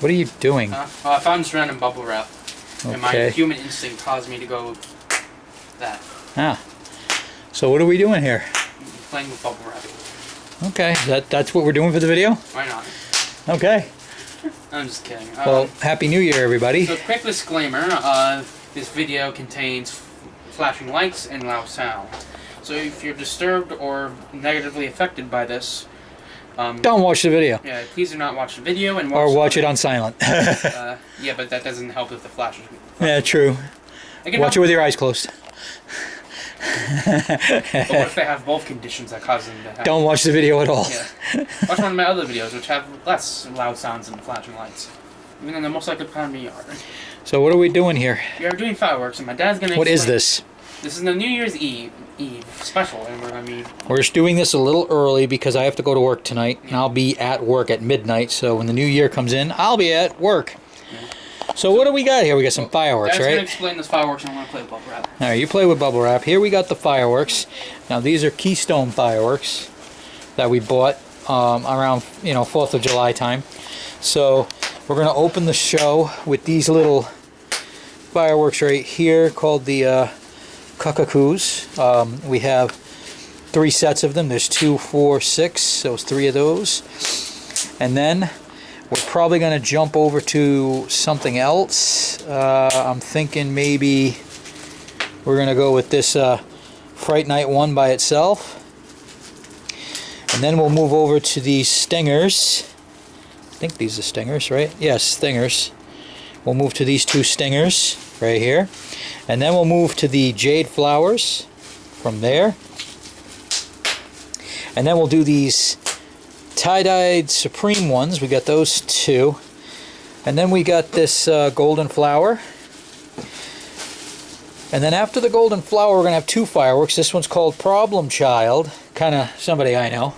What are you doing? Well, I found this random bubble wrap. Okay. And my human instinct caused me to go that. Ah. So what are we doing here? Playing with bubble wrap. Okay. That's what we're doing for the video? Why not? Okay. I'm just kidding. Well, Happy New Year, everybody. So quick disclaimer, this video contains flashing lights and loud sound. So if you're disturbed or negatively affected by this, Don't watch the video. yeah, please do not watch the video and Watch it on silent. yeah, but that doesn't help if the flashes. Yeah, true. Watch it with your eyes closed. But what if they have both conditions that cause them to have... Don't watch the video at all. Yeah. Watch one of my other videos which have less loud sounds and flashing lights. Even though they're most likely part of me are. So what are we doing here? We are doing fireworks and my dad's gonna What is explain. this? This is the New Year's Eve special, and We're just doing this a little early because I have to go to work tonight, and I'll be at work at midnight, so when the new year comes in, I'll be at work. Yeah. So what do we got here? We got some fireworks, Dad's right? gonna explain this fireworks and I'm gonna play with bubble wrap. Alright, you play with bubble wrap. Here we got the fireworks. Now these are Keystone fireworks that we bought around 4th of July time. So we're going to open the show with these little fireworks right here called the cuckoos. We have 3 sets of them. There's 2, 4, 6. So it's 3 of those. And then we're probably going to jump over to something else. I'm thinking maybe we're going to go with this Fright Night one by itself. And then we'll move over to these stingers. I think these are stingers, right? Yes, stingers. We'll move to these 2 stingers right here. And then we'll move to the jade flowers from there. And then we'll do these tie-dyed Supreme ones. We got those 2. And then we got this golden flower. And then after the golden flower, we're going to have 2 fireworks. This one's called Problem Child. Kind of somebody I know.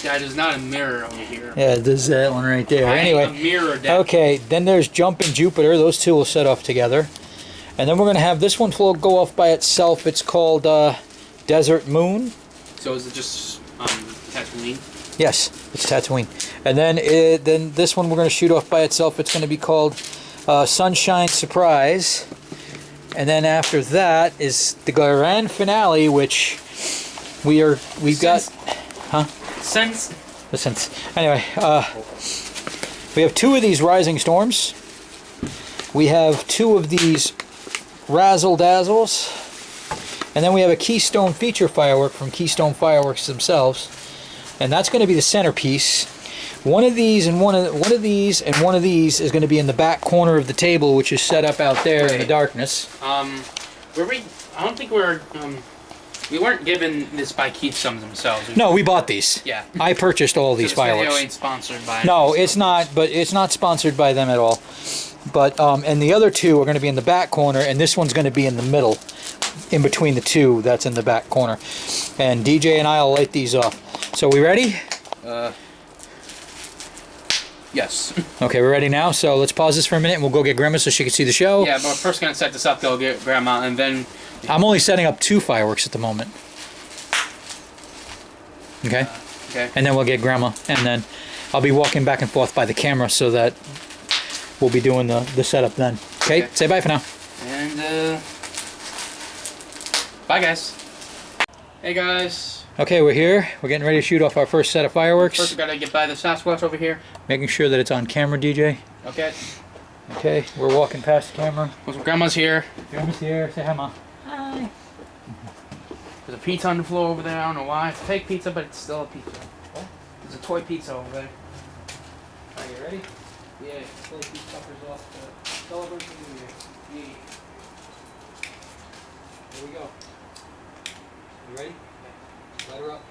There's not a mirror over here. Yeah, there's that one right there. Anyway, a mirror down. okay, then there's Jumping Jupiter. Those 2 will set off together. And then we're going to have this one go off by itself. It's called Desert Moon. So is it just Tatooine? Yes, it's Tatooine. And then this one we're going to shoot off by itself. It's going to be called Sunshine Surprise. And then after that is the grand finale, which we've got, huh? Sense. The sense. Anyway, we have 2 of these Rising Storms. We have 2 of these Razzle Dazzles, and then we have a Keystone feature firework from Keystone Fireworks themselves, and that's going to be the centerpiece. One of these and one of these is going to be in the back corner of the table, which is set up out there in the darkness. I don't think we weren't given this by Keystone themselves. No, we bought these. Yeah. I purchased all these fireworks. This video ain't sponsored by. No, it's not. But it's not sponsored by them at all. But and the other 2 are going to be in the back corner, and this one's going to be in the middle, in between the 2 that's in the back corner. And DJ and I will light these off. So we ready? Yes. Okay, we're ready now. So let's pause this for a minute, and we'll go get Grandma so she can see the show. Yeah, but we're first gonna set this up. Go get Grandma, and then. I'm only setting up 2 fireworks at the moment. Okay. Okay. And then we'll get Grandma, and then I'll be walking back and forth by the camera so that we'll be doing the setup then. Okay. Say bye for now. And bye, guys. Hey, guys. Okay, we're here. We're getting ready to shoot off our first set of fireworks. First, we gotta get by the Sasquatch over here. Making sure that it's on camera, DJ. Okay. Okay, we're walking past the camera. Grandma's here. Grandma's here. Say hi, Ma. Hi. There's a pizza on the floor over there. I don't know why. It's a fake pizza, but it's still a pizza. What? There's a toy pizza over there. Are you ready? Yeah. Play these fuckers off to celebrate the New Year. Yeah. Here we go. You ready? Light her up.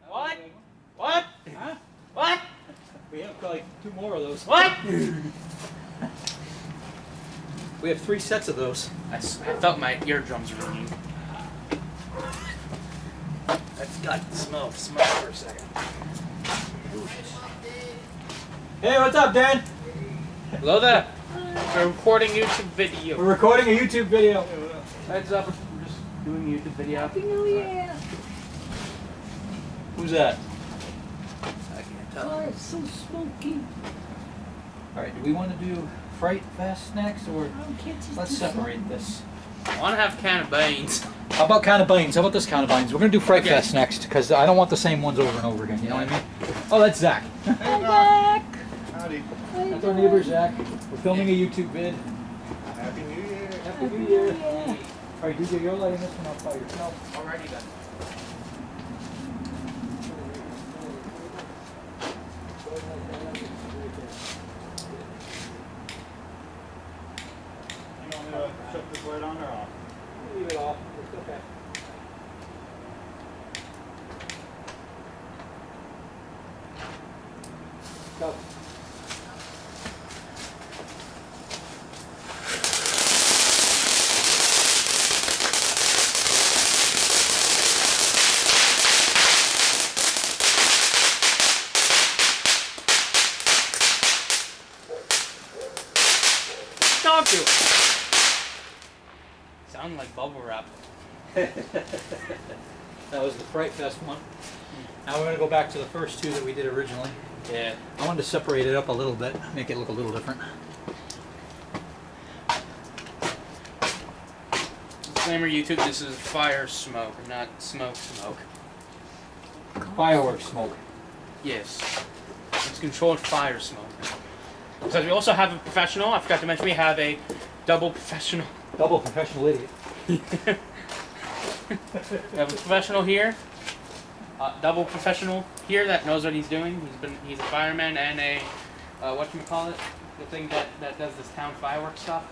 What? What? Huh? What? We have like 2 more of those. What? We have 3 sets of those. I felt my eardrums ringing. That's got the smell of smoke for a second. Hey, what's up, Dan? Hello there. We're recording YouTube video. We're recording a YouTube video. Heads up, we're just doing a YouTube video. Happy New Year! Who's that? I can't tell. Oh, it's so smoky. Alright, do we want to do Fright Fest next, or Oh, can't just let's do separate this? I want to have a can of beans. How about can of beans? How about this can of beans? We're going to do Fright Okay. Fest next, because I don't want the same ones over and over again, you know what I mean? Oh, that's Zach. Hi, Zach. Howdy. That's our neighbor, Zach. We're filming a YouTube vid. Happy New Year. Happy New Year. Alright, DJ, you're lighting this one up by yourself. Alrighty then. You want me to shut this light on or off? Leave it off. It's okay. Go. Talk to it. Sound like bubble wrap. That was the Fright Fest one. Now we're going to go back to the first two that we did originally. Yeah. I wanted to separate it up a little bit, make it look a little different. Disclaimer YouTube, this is fire smoke, not smoke. Fireworks smoke. Yes. It's controlled fire smoke. Because we also have a professional, I forgot to mention, we have a double professional. Double professional idiot. We have a professional here, double professional here that knows what he's doing. He's a fireman and a whatchamacallit, the thing that does this town fireworks stuff.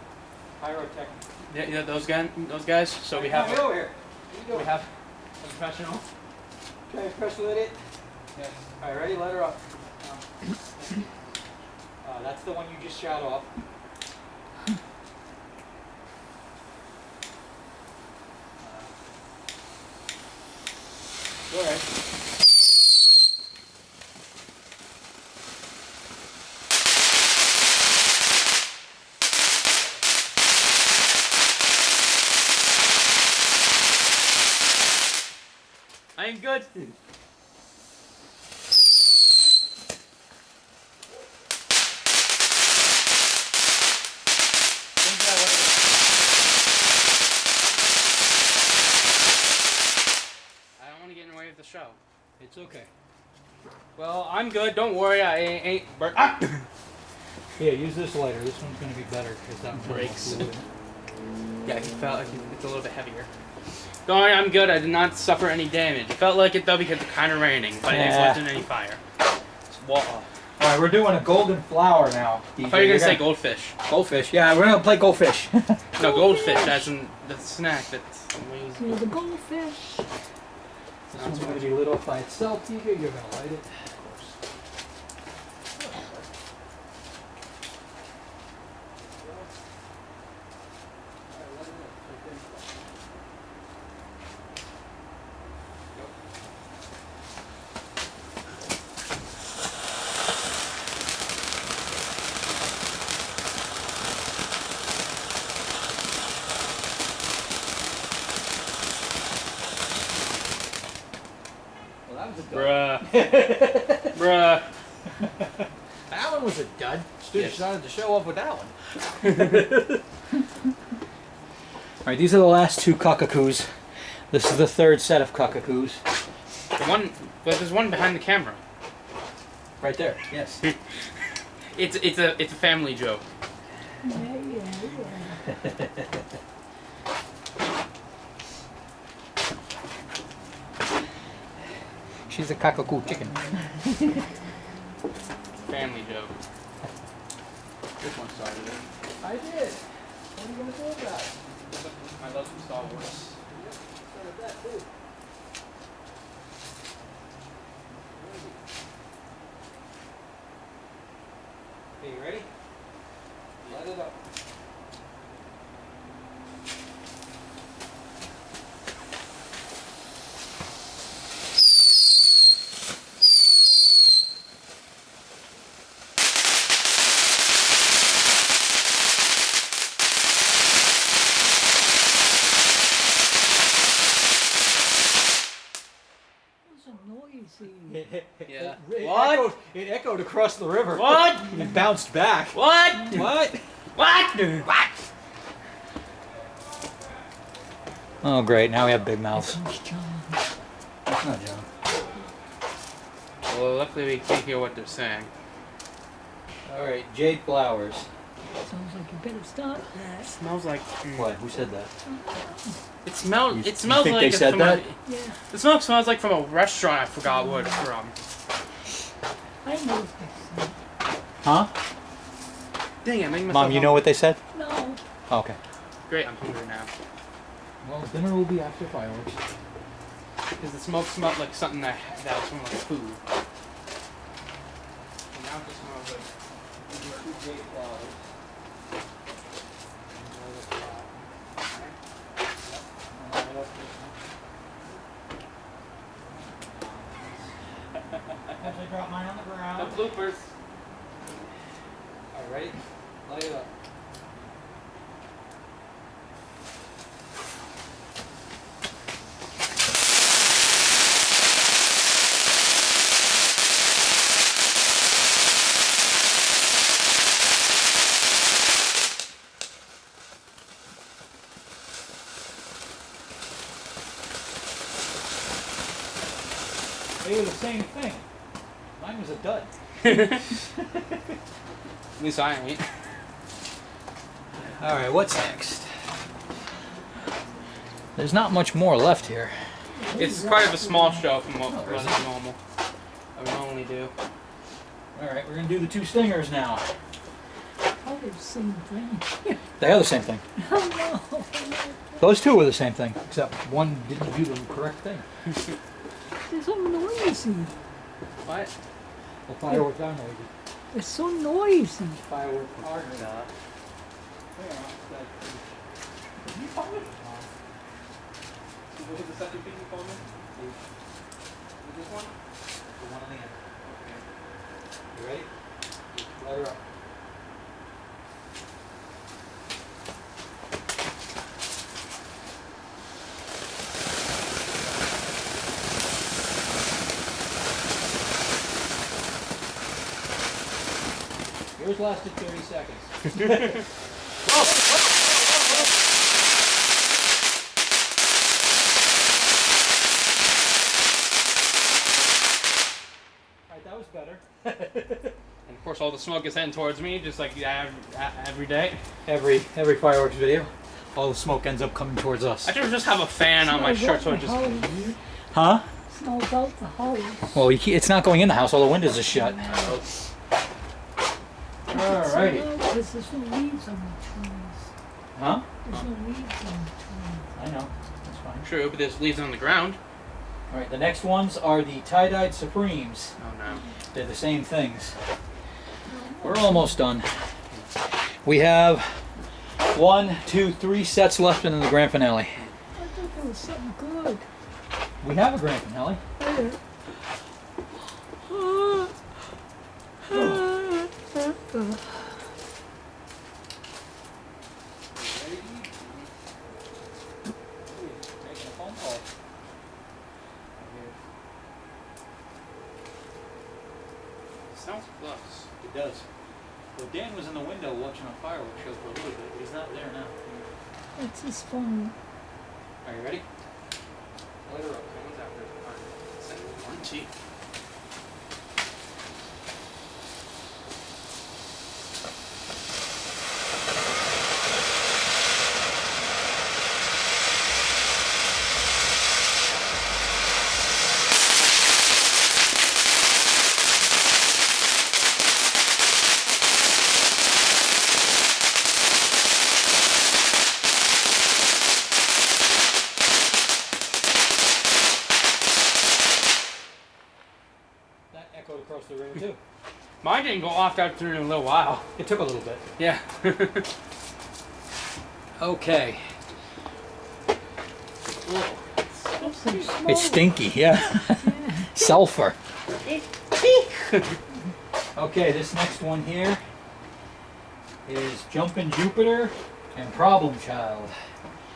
Pyrotech. Yeah, those guys. So we have Get over here. we have a professional. Okay, professional idiot. Yes. Alright, ready? Let her up. That's the one you just shot off. Go ahead. I ain't good. I don't want to get in the way of the show. It's okay. Well, I'm good. Don't worry. I ain't burnt. Here, use this lighter. This one's going to be better because that one Breaks. breaks. Yeah, he felt like it's a little bit heavier. Don't worry, I'm good. I did not suffer any damage. It felt like it though because it's kind of raining, but it wasn't any fire. It's water. Alright, we're doing a golden flower now. DJ. I thought you were gonna say goldfish. Goldfish. Yeah, we're going to play goldfish. No, goldfish. That's the snack. That's amazing. Here's the goldfish. This one's going to be lit off by itself, DJ. You're going to light it. Bruh. Bruh. That one was a dud. Student Yes. decided to show off with that one. Alright, these are the last two cuckoos. This is the third set of cuckoos. But there's one behind the camera. Right there, yes. It's a family joke. Yeah. She's a cuckoo chicken. Family joke. This one started it. I did. What are you going to do about it? I love some Star Wars. Started that too. Okay, you ready? Light it up. Yeah. It What? it echoed across the river. What? It bounced back. What? What? What? What? Oh, great. Now we have big mouths. Who's John? That's not John. Well, luckily we can't hear what they're saying. All right, jade flowers. Sounds like you better stop that. Smells like. What? Who said that? It smells. You It smells think like they it's said from that? Yeah, The smoke smells like from a restaurant. I forgot what it's from. I know this. Huh? Dang it! I'm making myself. Mom, you know what they said? No. Okay. Great, I'm hungry now. Well, dinner will be after fireworks. Because the smoke smelled like something that was from like food. And now it just smells like. Jade flowers. Actually, drop mine on the The ground. bloopers. All right, ready? Light it up. They were the same thing. Mine was a dud. At least I ain't. All right, what's next? There's not much more left here. It's part of a small show from what is normal. I would normally do. All right, we're gonna do the two stingers now. Oh, they're the same thing. They are the same thing. Oh no. Those two were the same thing, except one didn't do the correct thing. They're so noisy. What? The fireworks are noisy. They're so noisy. Fireworks are noisy. You call me? Was it the second thing you called me? Was this one? The one on the end. You ready? Light her up. Yours lasted 30 seconds. Alright, that was better. And of course, all the smoke is heading towards me, just like every day. Every fireworks video, all the smoke ends up coming towards us. I should just have a fan on my shirt so it just. Huh? Smells out the house. Well, it's not going in the house. All the windows are shut. Alrighty. Because there's no leaves on the trees. Huh? There's no leaves on the trees. I know. That's fine. True, but there's leaves on the ground. Alright, the next ones are the tie-dyed Supremes. Oh no. They're the same things. We're almost done. We have 1, 2, 3 sets left in the grand finale. I thought there was something good. We have a grand finale. There. Sounds close. It does. Well, Dan was in the window watching a fireworks show for a little bit. He's not there now. That's his phone. Are you ready? Light her up. Someone's out there. One, two. That echoed across the river too. Mine didn't go off after a little while. It took a little bit. Yeah. Okay. There's some smoke. It's stinky, yeah. Sulfur. Okay, this next one here is Jumpin' Jupiter and Problem Child.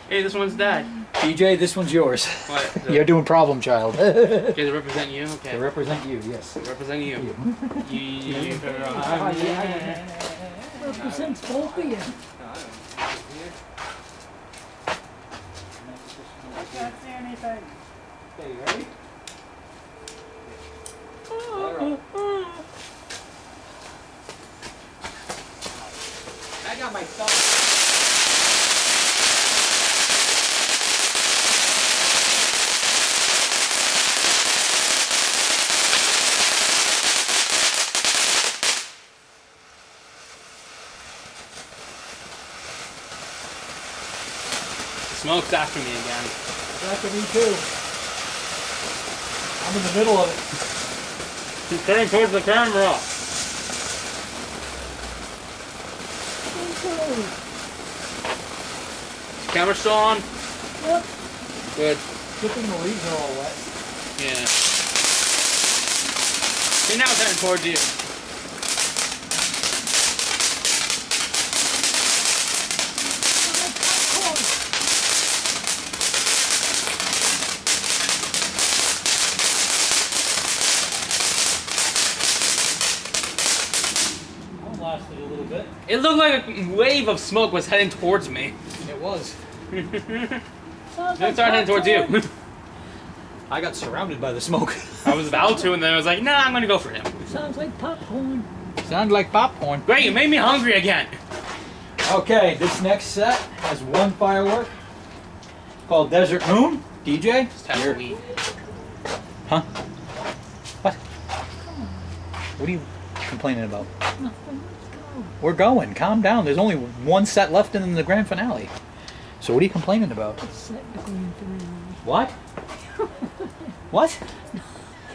Hey, this one's dead. DJ, this one's yours. What? You're doing problem child. Okay, to represent you? Okay. To represent you, yes. Represent you. You. Represents both of you. I can't see anything. Okay, you ready? I got my thumb. Smoke's after me again. After me too. I'm in the middle of it. He's turning towards the camera. Okay. Camera still on? Yep. Good. Good thing the leaves are all wet. Yeah. See, now it's heading towards you. That lasted a little bit. It looked like a wave of smoke was heading towards me. It was. Sounds Then it started heading towards you. I got surrounded by the smoke. I was about to, and then I was like, nah, I'm gonna go for him. Sounds like popcorn. Sounded like popcorn. Great, you made me hungry again. Okay, this next set has one firework called Desert Moon. DJ? Just have You're- weed. Huh? What? What are you complaining about? Nothing. Let's go. We're going. Calm down. There's only one set left in the grand finale. So what are you complaining about? Let's set the green finale. What? What?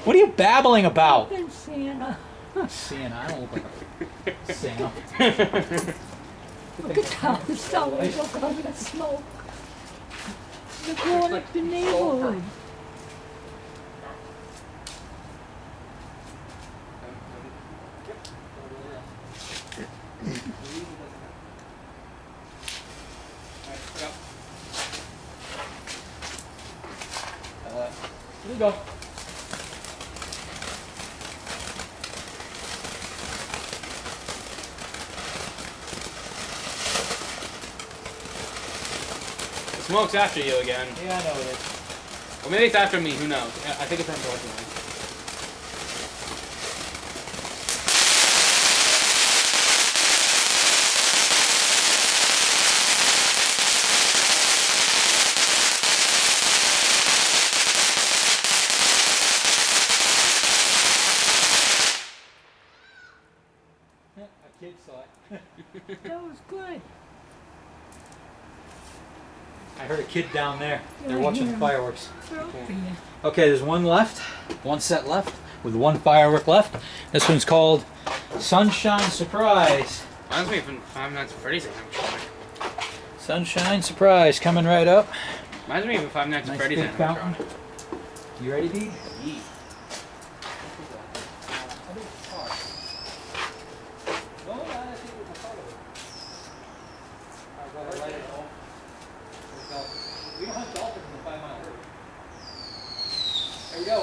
What are you babbling about? Then Santa. Santa. I don't look like a Santa. Look at how the stars are coming to smoke. They're blowing up the neighborhood. Here we go. The smoke's after you again. Yeah, I know it is. Or maybe it's after me, who knows? I think it's heading towards me. A kid saw it. That was good. I heard a kid down there. They're Yeah, watching the yeah. fireworks. They're up here. Okay, there's one left. One set left with one firework left. This one's called Sunshine Surprise. Reminds me of Five Nights at Freddy's animatronic. Sunshine Surprise coming right up. Reminds me of a Five Nights at Nice Freddy's big fountain. animatronic. You ready, Dee? Yeah. We don't hunt dolphins in the 5 Mile River. There we go.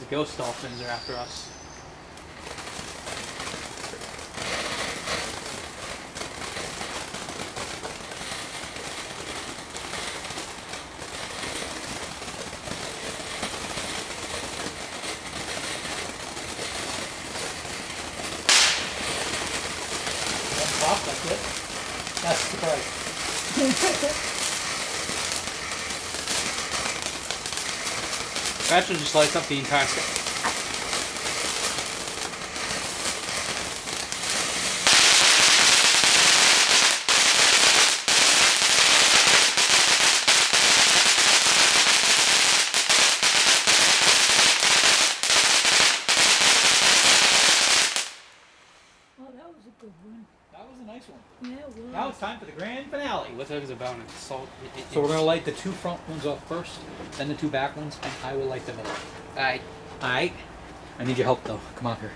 The ghost dolphins are after us. One pop, that's it. That's the surprise. That should just lights up the entire sky. Oh, that was a good one. That was a nice one. Yeah, it was. Now it's time for the grand finale. What is about it? Salt. So we're gonna light the two front ones off first, then the two back ones, and I will light the middle. Alright. Alright. I need your help though. Come on here.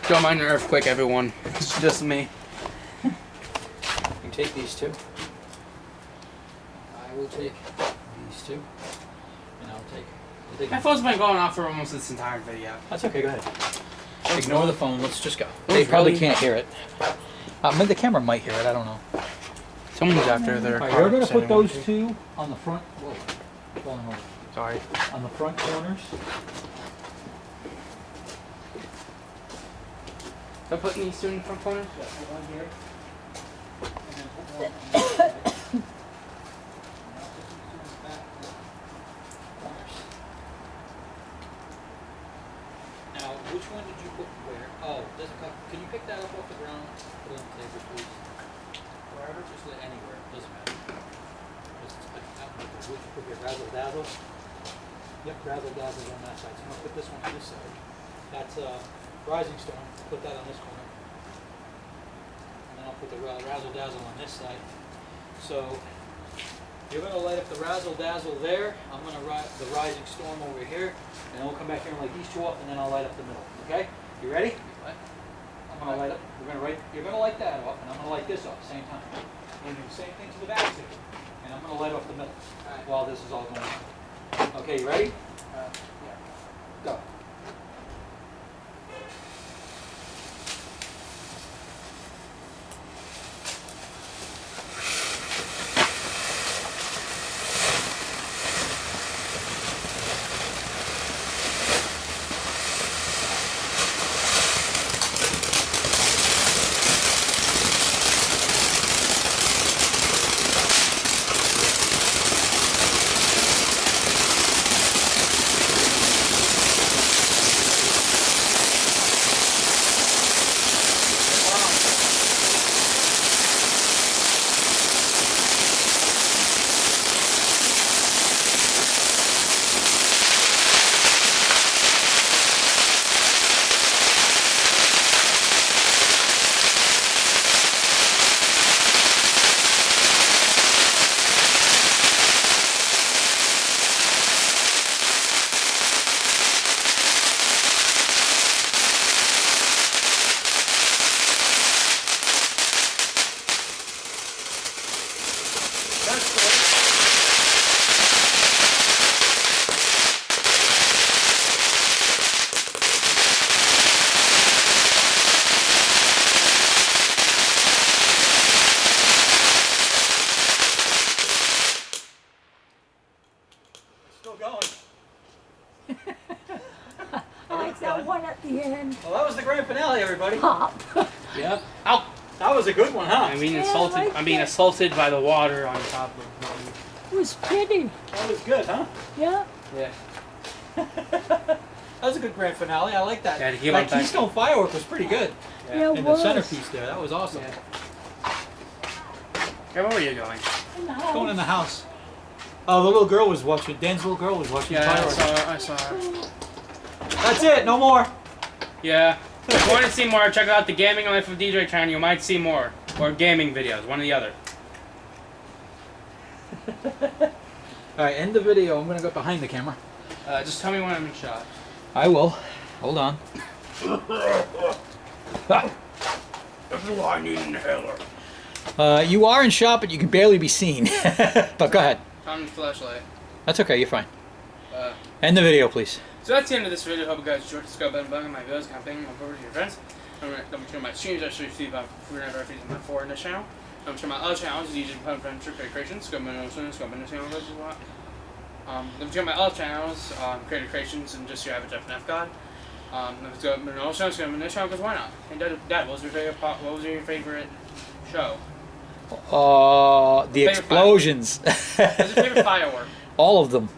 Don't mind an earthquake, everyone. It's just me. You take these two. I will take these two. And I'll take My phone's been going off for almost this entire video. That's okay, go ahead. Ignore the phone, let's just go. Those They probably really- can't hear it. Maybe the camera might hear it, I don't know. Someone's after their Alright, car. we're gonna put those too. two on the front. Whoa, falling over. Sorry. On the front corners. So putting these two in the front corners? Yeah, put one here. And then put one on this side. And I'll put these two in the back corners. Now, which one did you put where? Oh, does it can you pick that up off the ground? Put it on the table, please. Wherever, just let anywhere, doesn't matter. Just would you put your razzle dazzle? Yep, razzle dazzle's on that side. So I'm gonna put this one on this side. That's Rising Storm. Put that on this corner. And then I'll put the razzle dazzle on this side. So you're gonna light up the razzle dazzle there. I'm gonna the Rising Storm over here, and then we'll come back here and light these two up, and then I'll light up the middle. Okay? You ready? What? I'm gonna light up. You're gonna light that off, and I'm gonna light this up at the same time. I'm gonna do the same thing to the back too, and I'm gonna light off the middle while this is all going on. Okay, you ready? Yeah. Go. Still going. I like that one at the end. Well, that was the grand finale, everybody. Pop. Yep. Ow! That was a good one, huh? I'm being Yeah, I insulted. like I'm being that. assaulted by the water on top of It was pretty. That was good, huh? Yeah. Yeah. That was a good grand finale. I like that. Yeah, to keep that on back. Keystone firework was pretty good. Yeah, it And the was. centerpiece there, that was awesome. Yeah. Where were you going? In the Going in the house. house. Oh, the little girl was watching. Dan's little girl was watching Yeah, fireworks. I saw her. That's it. No more. Yeah. If you want to see more, check out the Gaming Life of DJ channel. You might see more. Or gaming videos, one or the other. All right, end the video. I'm gonna go behind the camera. Just tell me when I'm in shot. I will. Hold on. That's why I need an inhaler. You are in shot, but you can barely be seen. But go ahead. On the flashlight. That's okay. You're fine. Uh, End the video, please. So that's the end of this video. Hope you guys enjoyed. Just go button on my videos, campaign, my forward to your friends. I'm going to turn my streams. I should see about 300 referees on my forward in this channel. I'm going to turn my other channels, DJ Pun Adventure Creations, Scope and Ocean, Scope and Channel, as you want. I'm going to turn my other channels, Creative Creations, and just your average FNF God. Let's go and also Scope and Channel, because why not? And Dad, what was your favorite what was your favorite show? The Favorite explosions. What's your favorite firework? All of them.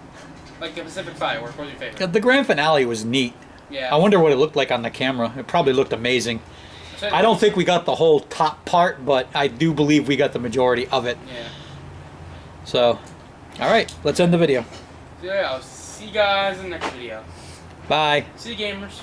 Like the Pacific firework, what was your favorite? The grand finale was neat. Yeah. I wonder what it looked like on the camera. It probably looked amazing. So- I don't think we got the whole top part, but I do believe we got the majority of it. Yeah. So, all right, let's end the video. So yeah, I'll see you guys in the next video. Bye. See you gamers.